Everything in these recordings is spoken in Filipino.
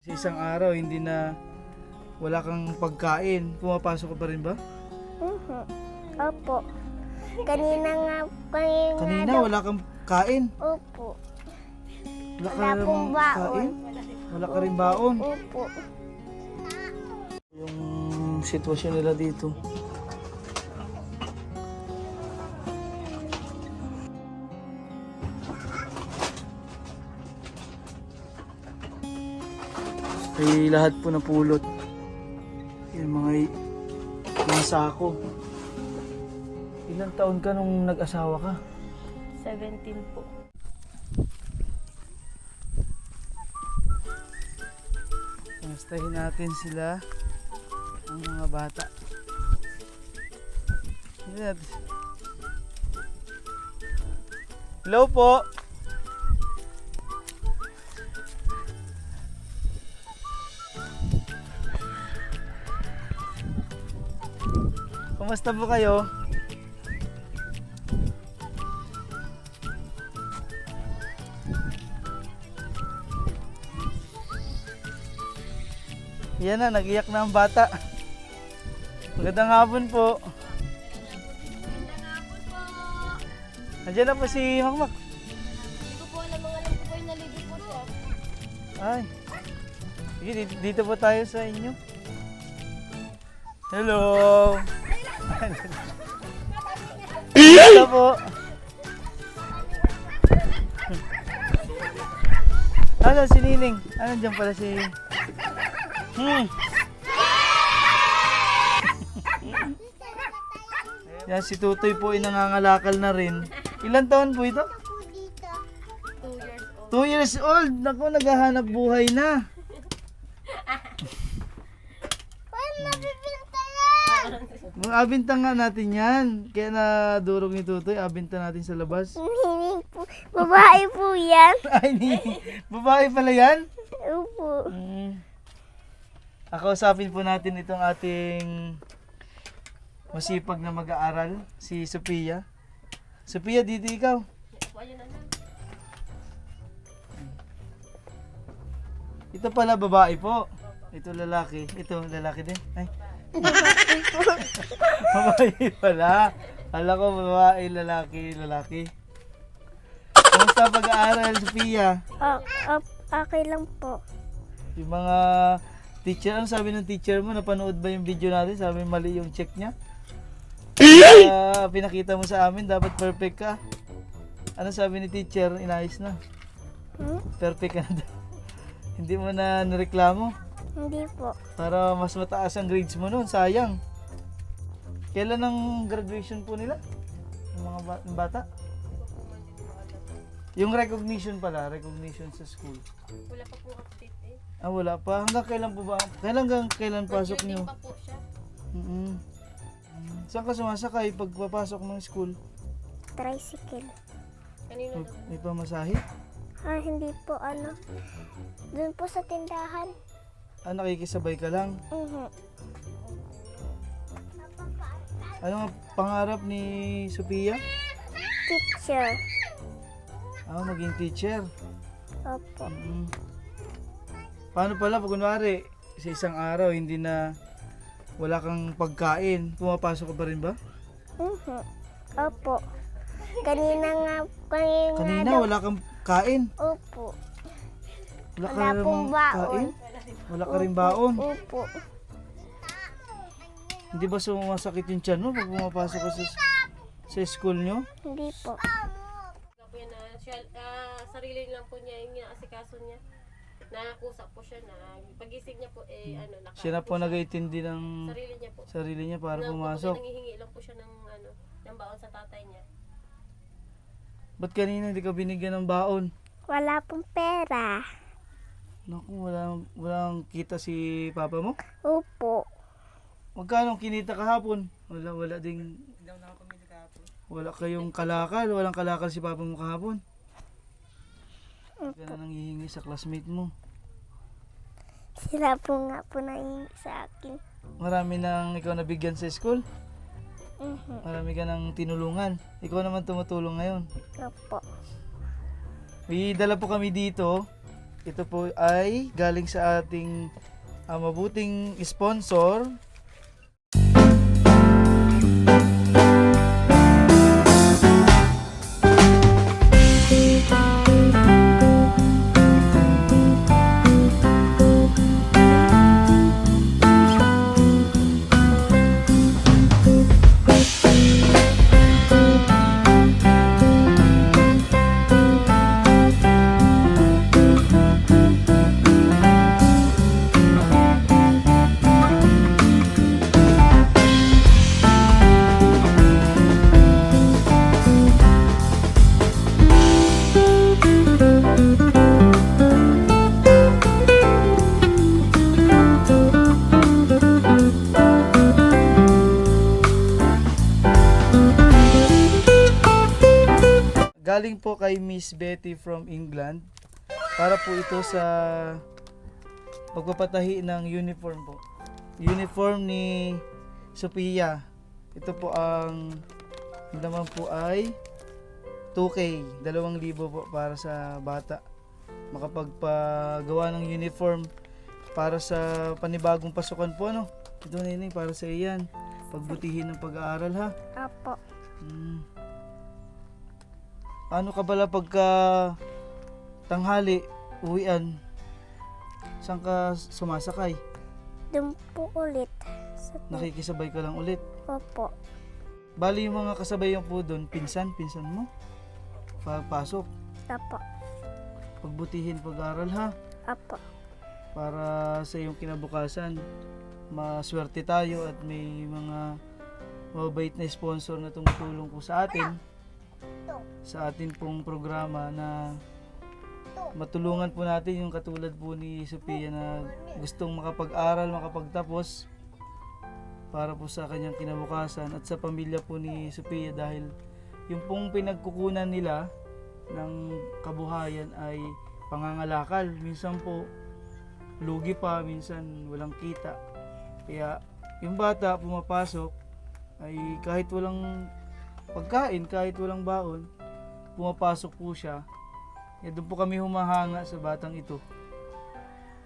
Sa isang araw, hindi na wala kang pagkain, pumapasok ka pa rin ba? Opo. Kanina Kanina, daw- wala kang kain. Opo. Wala ka Wala namang pong baon. kain. Wala ka rin baon. Opo. Yung sitwasyon nila dito. Ay lahat po napulot. Yung mga sako. Ilang taon ka nung nag-asawa ka? 17 po. Kamustahin natin sila, ang mga bata. Hello po. Kumusta po kayo? Yan na, nag-iyak na ang bata. Magandang hapon po. Nandiyan na po si Makmak. Hindi ko po alam ko po yung nalibig po siya. Ay. Sige, dito po tayo sa inyo. Hello. Hello po. Ano si Nining? Ano dyan pala si... Yan, si Tutoy po ay nangangalakal na rin. Ilan taon po ito? 2 years old. Naku, naghahanap buhay na. Abinta nga natin yan. Kaya na durog ni Tutoy, abinta natin sa labas. Babae po yan. Ay, babae pala yan? Opo. Akausapin po natin itong ating masipag na mag-aaral, si Sophia. Sophia, dito ikaw. Ito pala babae po. Ito lalaki. Ito lalaki din. Ay. Babae pala. Alam ko babae, lalaki. Kamusta pag-aaral, Sophia? Okay lang po. Yung mga teacher, ano sabi ng teacher mo? Napanood ba yung video natin? Sabi mali yung check niya? Pinakita mo sa amin, dapat perfect ka. Ano sabi ni teacher? Inayos na. Perfect ka na daw. Hindi mo na nireklamo? Hindi po. Para mas mataas ang grades mo noon, sayang. Kailan ang graduation po nila? Ng mga bata? Yung recognition pala, recognition sa school. Wala pa po update eh. Wala pa. Hanggang kailan po ba? Kailan pasok niyo? pa po siya. Saan ka sumasakay pag papasok ng school? Tricycle. Kanino daw? May pamasahe? Hindi po doon po sa tindahan. Nakikisabay ka lang? Ano ang pangarap ni Sophia? Teacher. Maging teacher. Opo. Paano pala pag kunwari sa isang araw hindi na wala kang pagkain, pumapasok ka pa rin ba? Opo. Kanina Kanina daw- wala kang kain? Opo. Wala ka Wala namang pong baon. kain? Wala ka rin baon? Opo. Hindi ba sumasakit yung tiyan mo pag pumapasok ka sa school nyo? Hindi po. Sarili lang po niya yung inaasikaso niya. Nakakusap po siya na pagising niya po Siya na po nag-aitindi ng sarili niya po. sarili niya para Na, pumasok. Nangihingi lang po siya ng baon sa tatay niya. Ba't kanina hindi ka binigyan ng baon? Wala pong pera. Naku, walang kita si papa mo? Opo. Magkano kinita kahapon? Wala ding... Wala kayong kalakal? Walang kalakal si papa mo kahapon? Ka na nanghihingi sa classmate mo. Sila po nga po nanghingi sa akin. Marami nang ikaw nabigyan sa school? Marami ka nang tinulungan. Ikaw naman tumutulong ngayon. Opo. May dala po kami dito. ito po ay galing sa ating mabuting sponsor. Galing po kay Miss Betty from England. Para po ito sa pagpapatahi ng uniform po. Uniform ni Sophia. Ito po ang naman po ay 2K, 2,000 po para sa bata. Makapagpagawa ng uniform para sa panibagong pasukan po, ano? Ito na yun, para sa iyan. Pagbutihin ng pag-aaral, ha? Apo. Ano ka bala pagka tanghali, uwian? Saan ka sumasakay? Doon po ulit. Sa Nakikisabay ka lang ulit. Opo. Bali yung mga kasabay po doon, pinsan mo? Pagpasok, Apo. pagbutihin pag-aaral, ha? Apo. Para sa iyong kinabukasan, maswerte tayo at may mga mabait na sponsor na tumutulong po sa atin. Sa atin pong programa na matulungan po natin yung katulad po ni Sophia na gustong makapag-aral, makapagtapos para po sa kanyang kinabukasan at sa pamilya po ni Sophia, dahil yung pong pinagkukunan nila ng kabuhayan ay pangangalakal. Minsan po lugi pa, minsan walang kita. Kaya yung bata pumapasok ay kahit walang pagkain, kahit walang baon, pumapasok po siya. Doon po kami humahanga sa batang ito.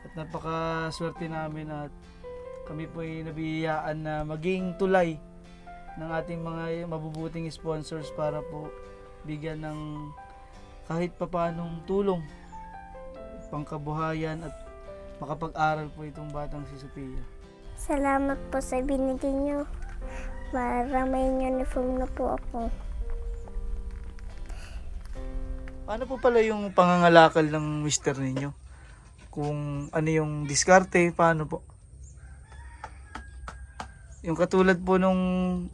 At napakaswerte namin at kami po ay nabiyayaan na maging tulay ng ating mga mabubuting sponsors para po bigyan ng kahit papanong tulong, pangkabuhayan at makapag-aral po itong batang si Sophia. Salamat po sa binigay niyo. Para may uniform na po ako. Ano po pala yung pangangalakal ng mister ninyo? Kung ano yung diskarte, paano po? Yung katulad po nung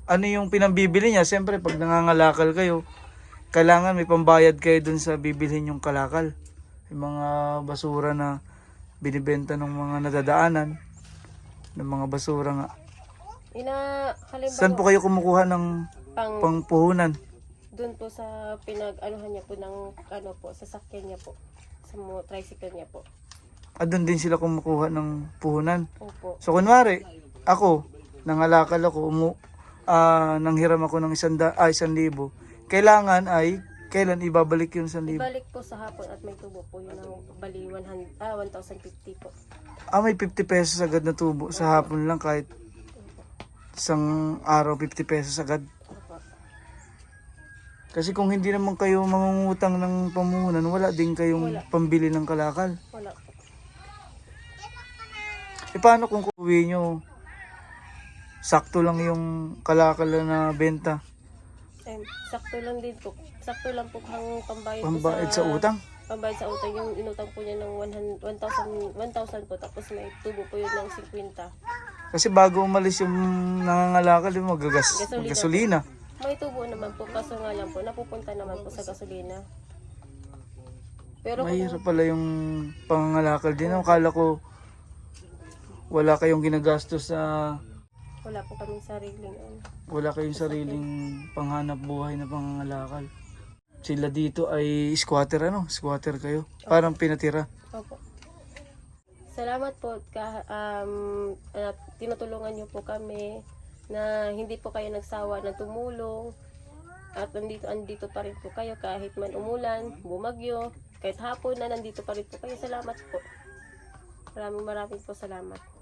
ano yung pinambibili niya, siyempre pag nangangalakal kayo, kailangan may pambayad kayo dun sa bibilhin yung kalakal. Yung mga basura na binibenta ng mga nadadaanan, ng mga basura nga. Halimbawa, Saan po kayo kumukuha ng pangpuhunan? doon po sa pinag-anuhan niya po ng sasakyan niya po. Sa tricycle niya po. Doon din sila kumukuha ng puhunan. Opo. So kunwari, ako, nangalakal ako, nanghiram ako ng 1,000. Kailangan kailan ibabalik yung 1,000? Ibalik po sa hapon at may tubo po yun ng bali 1,050 po. May 50 pesos agad na tubo sa hapon lang, kahit isang araw 50 pesos agad. Opo. Kasi kung hindi naman kayo mangungutang ng pamuhunan, wala din kayong pambili ng kalakal. Wala po. Paano kung kuwi nyo, sakto lang yung kalakal na benta? Sakto lang din po. Sakto lang po ang pambayad Pambayad sa utang? Pambayad sa utang. Yung inutang po niya ng 1,000 po. Tapos may tubo po yun ng 50. Kasi bago umalis yung nangangalakal, yung gasolina. May tubo naman po. Kaso nga lang po, napupunta naman po sa gasolina. Pero Mahirap pala yung pangangalakal din. Akala ko wala kayong ginagastos sa... wala po kaming sariling Wala kayong sariling panghanap buhay na pangangalakal. Sila dito ay squatter, Squatter kayo. Parang pinatira. Opo. Salamat po. Tinutulungan niyo po kami na hindi po kayo nagsawa na tumulong. At andito pa rin po kayo kahit man umulan, bumagyo. kahit hapon na nandito pa rin po kayo. Salamat po. Maraming po salamat.